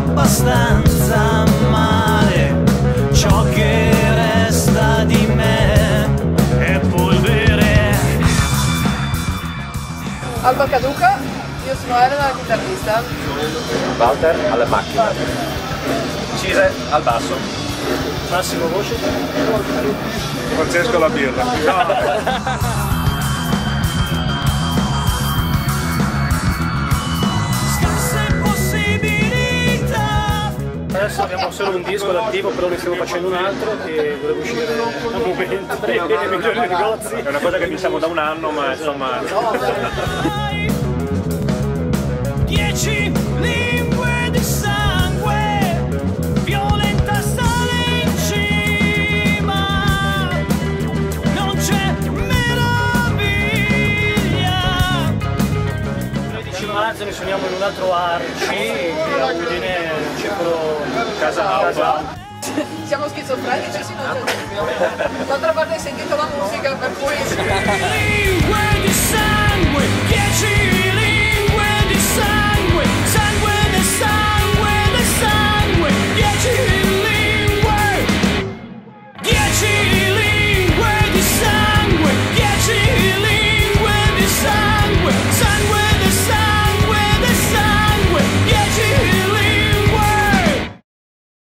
abbastanza male, ciò che resta di me è polvere. Alba Caduca, io sono Elena, la chitarrista. Walter alla macchina. Cise al basso. Massimo voce. Francesco la birra. Adesso abbiamo solo un disco d'attivo, però ne stiamo facendo un altro che dovrebbe uscire al momento nei migliori negozi. È una cosa che diciamo da un anno, ma insomma... 10 lingue di sangue, violenta sale in cima, non c'è meraviglia. Il 13 marzo ne suoniamo in un altro Arci, che a Udine circolo casa. Siamo schizofrenici, sì, non c'è dubbio. D'altra parte hai sentito la musica, per cui... Lingue di sangue, 10